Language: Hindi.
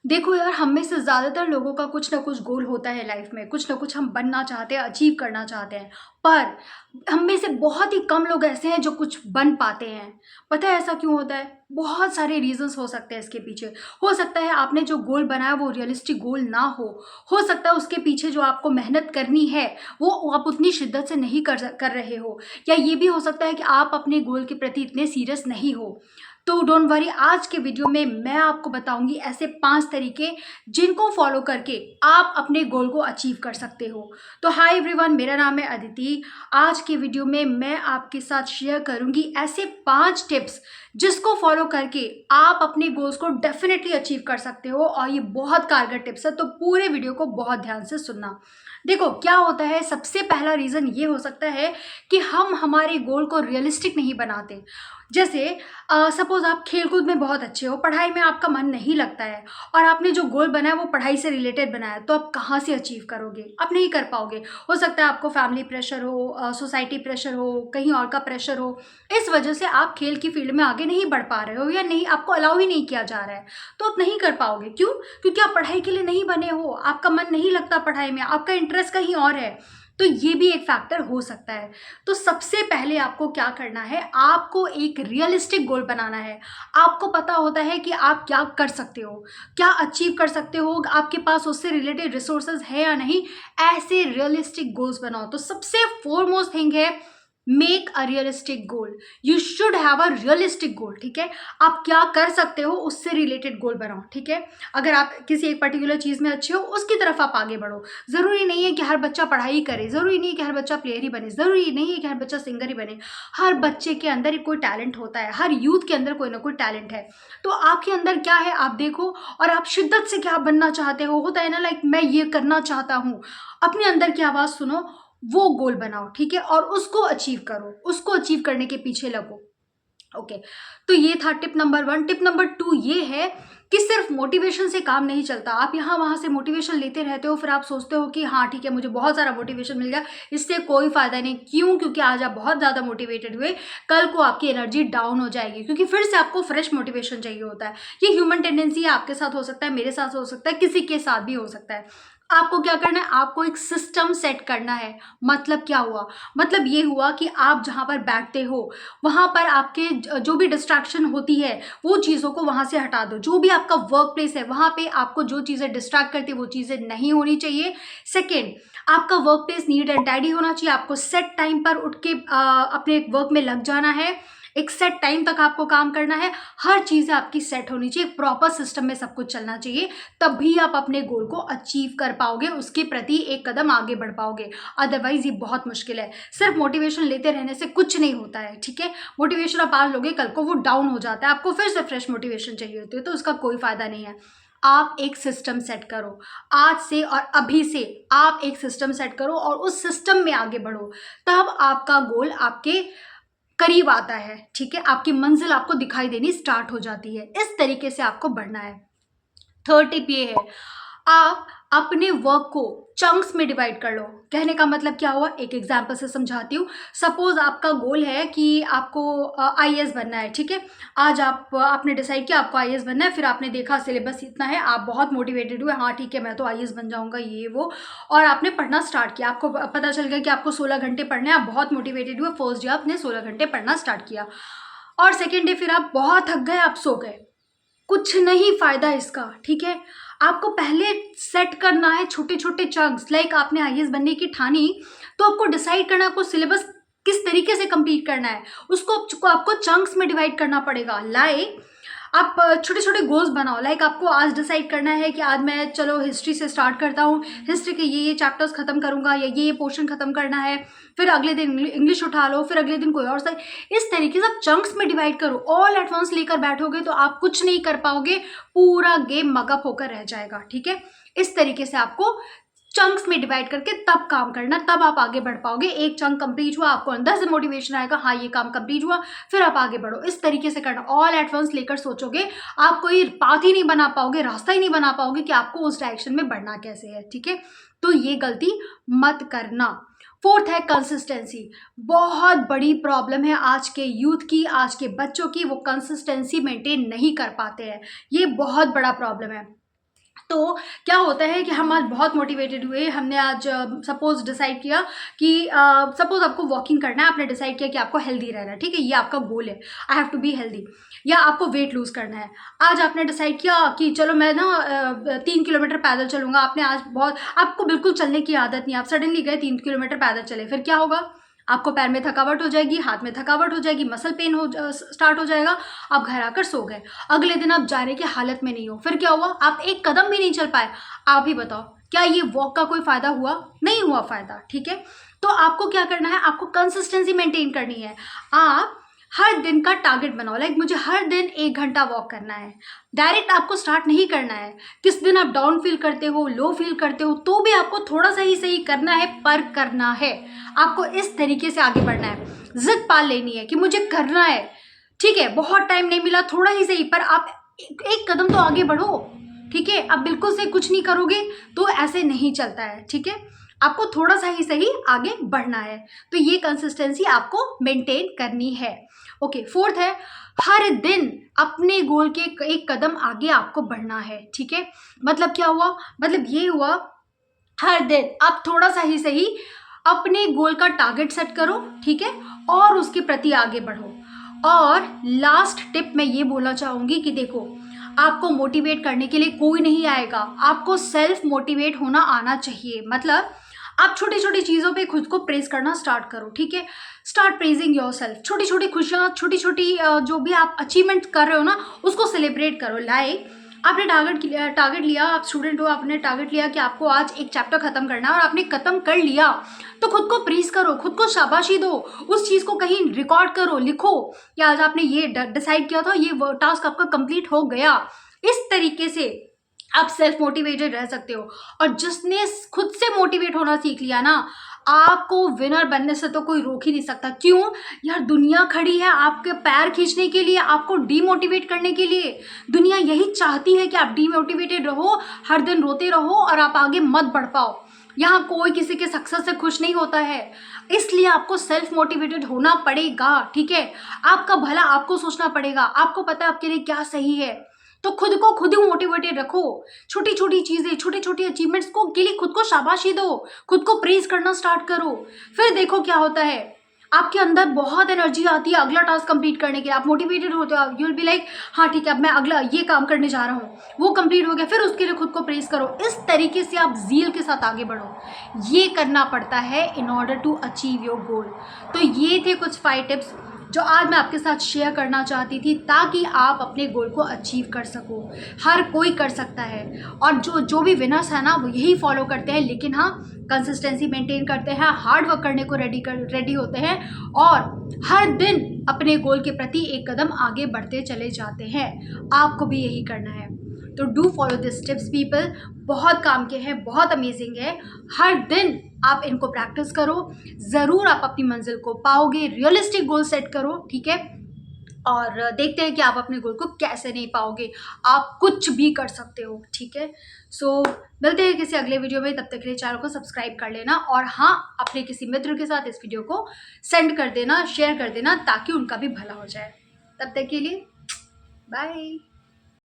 देखो यार, हम में से ज़्यादातर लोगों का कुछ ना कुछ गोल होता है लाइफ में, कुछ ना कुछ हम बनना चाहते हैं, अचीव करना चाहते हैं। पर हम में से बहुत ही कम लोग ऐसे हैं जो कुछ बन पाते हैं। पता है ऐसा क्यों होता है? बहुत सारे रीज़न्स हो सकते हैं इसके पीछे। हो सकता है आपने जो गोल बनाया वो रियलिस्टिक गोल ना हो सकता है उसके पीछे जो आपको मेहनत करनी है वो आप उतनी शिद्दत से नहीं कर रहे हो, या ये भी हो सकता है कि आप अपने गोल के प्रति इतने सीरियस नहीं हो। तो डोंट वरी, आज के वीडियो में मैं आपको बताऊंगी ऐसे 5 तरीके जिनको फॉलो करके आप अपने गोल को अचीव कर सकते हो। तो हाय एवरीवन, मेरा नाम है अदिति। आज के वीडियो में मैं आपके साथ शेयर करूंगी ऐसे 5 टिप्स जिसको फॉलो करके आप अपने गोल्स को डेफिनेटली अचीव कर सकते हो, और ये बहुत कारगर टिप्स है, तो पूरे वीडियो को बहुत ध्यान से सुनना। देखो क्या होता है, सबसे पहला रीज़न ये हो सकता है कि हम हमारे गोल को रियलिस्टिक नहीं बनाते। जैसे सपोज़ आप खेलकूद में बहुत अच्छे हो, पढ़ाई में आपका मन नहीं लगता है, और आपने जो गोल बनाया वो पढ़ाई से रिलेटेड बनाया, तो आप कहाँ से अचीव करोगे? आप नहीं कर पाओगे। हो सकता है आपको फैमिली प्रेशर हो, सोसाइटी प्रेशर हो, कहीं और का प्रेशर हो, इस वजह से आप खेल की फील्ड में आगे नहीं बढ़ पा रहे हो, या नहीं, आपको अलाउ ही नहीं किया जा रहा है, तो आप नहीं कर पाओगे। क्यों? क्योंकि आप पढ़ाई के लिए नहीं बने हो, आपका मन नहीं लगता पढ़ाई में, आपका इंटरेस्ट कहीं और है। तो ये भी एक फैक्टर हो सकता है। तो सबसे पहले आपको क्या करना है, आपको एक रियलिस्टिक गोल बनाना है। आपको पता होता है कि आप क्या कर सकते हो, क्या अचीव कर सकते हो, आपके पास उससे रिलेटेड रिसोर्सेज है या नहीं। ऐसे रियलिस्टिक गोल्स बनाओ। तो सबसे फोरमोस्ट थिंग है, make a realistic goal. You should have a realistic गोल। ठीक है, आप क्या कर सकते हो उससे रिलेटेड गोल बनाओ। ठीक है, अगर आप किसी एक पर्टिकुलर चीज़ में अच्छे हो उसकी तरफ आप आगे बढ़ो। ज़रूरी नहीं है कि हर बच्चा पढ़ाई करे, ज़रूरी नहीं है कि हर बच्चा प्लेयर ही बने, ज़रूरी नहीं है कि हर बच्चा सिंगर ही बने। हर बच्चे के अंदर कोई टैलेंट होता है, हर यूथ के अंदर कोई ना कोई टैलेंट है। तो आपके अंदर क्या है आप देखो, और आप शिद्दत से क्या बनना चाहते हो। होता है ना, लाइक मैं ये करना चाहता हूँ। अपने अंदर की आवाज़ सुनो, वो गोल बनाओ। ठीक है, और उसको अचीव करो, उसको अचीव करने के पीछे लगो। ओके, तो ये था टिप नंबर 1। टिप नंबर 2 ये है कि सिर्फ मोटिवेशन से काम नहीं चलता। आप यहाँ वहाँ से मोटिवेशन लेते रहते हो, फिर आप सोचते हो कि हाँ ठीक है, मुझे बहुत सारा मोटिवेशन मिल गया, इससे कोई फायदा नहीं। क्यों? क्योंकि आज आप बहुत ज़्यादा मोटिवेटेड हुए, कल को आपकी एनर्जी डाउन हो जाएगी, क्योंकि फिर से आपको फ्रेश मोटिवेशन चाहिए होता है। ये ह्यूमन टेंडेंसी है, आपके साथ हो सकता है, मेरे साथ हो सकता है, किसी के साथ भी हो सकता है। आपको क्या करना है, आपको एक सिस्टम सेट करना है। मतलब क्या हुआ? मतलब ये हुआ कि आप जहाँ पर बैठते हो वहाँ पर आपके जो भी डिस्ट्रैक्शन होती है वो चीज़ों को वहाँ से हटा दो। जो भी आपका वर्क प्लेस है वहाँ पे आपको जो चीज़ें डिस्ट्रैक्ट करती है वो चीज़ें नहीं होनी चाहिए। सेकेंड, आपका work place neat and tidy होना चाहिए। आपको सेट टाइम पर उठ के अपने वर्क में लग जाना है। एक सेट टाइम तक आपको काम करना है। हर चीज़ें आपकी सेट होनी चाहिए, प्रॉपर सिस्टम में सब कुछ चलना चाहिए। तभी आप अपने गोल को अचीव कर पाओगे, उसके प्रति एक कदम आगे बढ़ पाओगे। अदरवाइज ये बहुत मुश्किल है। सिर्फ मोटिवेशन लेते रहने से कुछ नहीं होता है। ठीक है, मोटिवेशन आप आज लोगे, कल को वो डाउन हो जाता है, आपको फिर से फ्रेश मोटिवेशन चाहिए होती है, तो उसका कोई फायदा नहीं है। आप एक सिस्टम सेट करो आज से, और अभी से आप एक सिस्टम सेट करो और उस सिस्टम में आगे बढ़ो। तब आपका गोल आपके करीब आता है। ठीक है, आपकी मंजिल आपको दिखाई देनी स्टार्ट हो जाती है। इस तरीके से आपको बढ़ना है। थर्ड टिप ये है, आप अपने वर्क को चंक्स में डिवाइड कर लो। कहने का मतलब क्या हुआ, एक एग्जांपल से समझाती हूँ। सपोज आपका गोल है कि आपको आईएएस बनना है। ठीक है, आज आपने डिसाइड किया आपको आईएएस बनना है, फिर आपने देखा सिलेबस इतना है, आप बहुत मोटिवेटेड हुए, हाँ ठीक है मैं तो आईएएस बन जाऊंगा ये वो, और आपने पढ़ना स्टार्ट किया। आपको पता चल गया कि आपको 16 घंटे पढ़ने हैं, आप बहुत मोटिवेटेड हुए, फर्स्ट डे आपने 16 घंटे पढ़ना स्टार्ट किया, और सेकेंड डे फिर आप बहुत थक गए, आप सो गए। कुछ नहीं फायदा इसका। ठीक है, आपको पहले सेट करना है छोटे छोटे चंक्स। लाइक आपने आईएएस बनने की ठानी, तो आपको डिसाइड करना है आपको सिलेबस किस तरीके से कंप्लीट करना है, उसको आपको चंक्स में डिवाइड करना पड़ेगा। लाइक आप छोटे छोटे गोल्स बनाओ। लाइक आपको आज डिसाइड करना है कि आज मैं चलो हिस्ट्री से स्टार्ट करता हूँ, हिस्ट्री के ये चैप्टर्स खत्म करूंगा, या ये पोर्शन खत्म करना है। फिर अगले दिन इंग्लिश उठा लो, फिर अगले दिन कोई और सा। इस तरीके से आप चंक्स में डिवाइड करो। ऑल एट वंस लेकर बैठोगे तो आप कुछ नहीं कर पाओगे, पूरा गेम मगअप होकर रह जाएगा। ठीक है, इस तरीके से आपको चंक्स में डिवाइड करके तब काम करना, तब आप आगे बढ़ पाओगे। एक चंक कंप्लीट हुआ, आपको अंदर से मोटिवेशन आएगा, हाँ ये काम कंप्लीट हुआ, फिर आप आगे बढ़ो। इस तरीके से करना। ऑल एट वंस लेकर सोचोगे, आप कोई पाथ ही नहीं बना पाओगे, रास्ता ही नहीं बना पाओगे कि आपको उस डायरेक्शन में बढ़ना कैसे है। ठीक है, तो ये गलती मत करना। फोर्थ है कंसिस्टेंसी। बहुत बड़ी प्रॉब्लम है आज के यूथ की, आज के बच्चों की, वो कंसिस्टेंसी मेंटेन नहीं कर पाते हैं। ये बहुत बड़ा प्रॉब्लम है। तो क्या होता है कि हम आज बहुत मोटिवेटेड हुए, हमने आज सपोज़ डिसाइड किया कि सपोज़ आपको वॉकिंग करना है, आपने डिसाइड किया कि आपको हेल्दी रहना है, ठीक है, ये आपका गोल है, I have to be healthy, या आपको वेट लूज़ करना है। आज आपने डिसाइड किया कि चलो मैं ना 3 किलोमीटर पैदल चलूँगा, आपने आज बहुत, आपको बिल्कुल चलने की आदत नहीं, आप सडनली गए 3 किलोमीटर पैदल चले, फिर क्या होगा? आपको पैर में थकावट हो जाएगी, हाथ में थकावट हो जाएगी, मसल पेन स्टार्ट हो जाएगा, आप घर आकर सो गए। अगले दिन आप जाने की हालत में नहीं हो, फिर क्या हुआ? आप एक कदम भी नहीं चल पाए। आप ही बताओ, क्या ये वॉक का कोई फ़ायदा हुआ? नहीं हुआ फ़ायदा, ठीक है? तो आपको क्या करना है? आपको कंसिस्टेंसी मेंटेन करनी है। आप हर दिन का टारगेट बनाओ, लाइक मुझे हर दिन 1 घंटा वॉक करना है। डायरेक्ट आपको स्टार्ट नहीं करना है। किस दिन आप डाउन फील करते हो, लो फील करते हो, तो भी आपको थोड़ा सा ही सही करना है, पर करना है। आपको इस तरीके से आगे बढ़ना है, जिद पाल लेनी है कि मुझे करना है, ठीक है, बहुत टाइम नहीं मिला, थोड़ा ही सही, पर आप एक कदम तो आगे बढ़ो, ठीक है? आप बिल्कुल से कुछ नहीं करोगे तो ऐसे नहीं चलता है, ठीक है? आपको थोड़ा सा ही सही आगे बढ़ना है, तो ये कंसिस्टेंसी आपको मेंटेन करनी है। ओके, फोर्थ है, हर दिन अपने गोल के एक कदम आगे आपको बढ़ना है, ठीक है? मतलब क्या हुआ? मतलब ये हुआ, हर दिन आप थोड़ा सा ही सही अपने गोल का टारगेट सेट करो, ठीक है, और उसके प्रति आगे बढ़ो। और लास्ट टिप मैं ये बोलना चाहूँगी कि देखो, आपको मोटिवेट करने के लिए कोई नहीं आएगा, आपको सेल्फ मोटिवेट होना आना चाहिए। मतलब आप छोटी छोटी चीज़ों पे खुद को प्रेज करना स्टार्ट करो, ठीक है? Start praising your self. छोटी छोटी खुशियाँ, छोटी छोटी जो भी आप अचीवमेंट कर रहे हो ना, उसको सेलिब्रेट करो। लाइक आपने टारगेट लिया, आप स्टूडेंट हो, आपने टारगेट लिया कि आपको आज एक चैप्टर खत्म करना है और आपने खत्म कर लिया, तो खुद को प्रेज करो, खुद को शाबाशी दो, उस चीज़ को कहीं रिकॉर्ड करो, लिखो कि आज आपने ये डिसाइड किया था, ये टास्क आपका कंप्लीट हो गया। इस तरीके से आप सेल्फ मोटिवेटेड रह सकते हो। और जिसने खुद से मोटिवेट होना सीख लिया ना, आपको विनर बनने से तो कोई रोक ही नहीं सकता। क्यों यार? दुनिया खड़ी है आपके पैर खींचने के लिए, आपको डीमोटिवेट करने के लिए। दुनिया यही चाहती है कि आप डीमोटिवेटेड रहो, हर दिन रोते रहो और आप आगे मत बढ़ पाओ। यहाँ कोई किसी के सक्सेस से खुश नहीं होता है, इसलिए आपको सेल्फ मोटिवेटेड होना पड़ेगा, ठीक है? आपका भला आपको सोचना पड़ेगा, आपको पता है आपके लिए क्या सही है, तो खुद को खुद ही मोटिवेटेड रखो। छोटी छोटी चीज़ें, छोटी छोटी अचीवमेंट्स को के लिए खुद को शाबाशी दो, खुद को प्रेज करना स्टार्ट करो। फिर देखो क्या होता है, आपके अंदर बहुत एनर्जी आती है अगला टास्क कंप्लीट करने के लिए। आप मोटिवेटेड होते हो, यू विल बी लाइक हाँ ठीक है, अब मैं अगला ये काम करने जा रहा हूँ, वो कंप्लीट हो गया, फिर उसके लिए खुद को प्रेज करो। इस तरीके से आप जील के साथ आगे बढ़ो। ये करना पड़ता है in order to achieve your goal. तो ये थे कुछ 5 टिप्स जो आज मैं आपके साथ शेयर करना चाहती थी, ताकि आप अपने गोल को अचीव कर सको। हर कोई कर सकता है, और जो भी विनर्स है ना, वो यही फॉलो करते हैं, लेकिन हाँ, कंसिस्टेंसी मेंटेन करते हैं, हार्ड वर्क करने को रेडी होते हैं, और हर दिन अपने गोल के प्रति एक कदम आगे बढ़ते चले जाते हैं। आपको भी यही करना है, तो do follow this tips people. बहुत काम के हैं, बहुत अमेजिंग है। हर दिन आप इनको प्रैक्टिस करो, ज़रूर आप अपनी मंजिल को पाओगे। रियलिस्टिक गोल सेट करो, ठीक है? और देखते हैं कि आप अपने गोल को कैसे नहीं पाओगे। आप कुछ भी कर सकते हो, ठीक है? सो मिलते हैं किसी अगले वीडियो में, तब तक के लिए चैनल को सब्सक्राइब कर लेना, और हाँ, अपने किसी मित्र के साथ इस वीडियो को सेंड कर देना, शेयर कर देना, ताकि उनका भी भला हो जाए। तब तक के लिए बाय।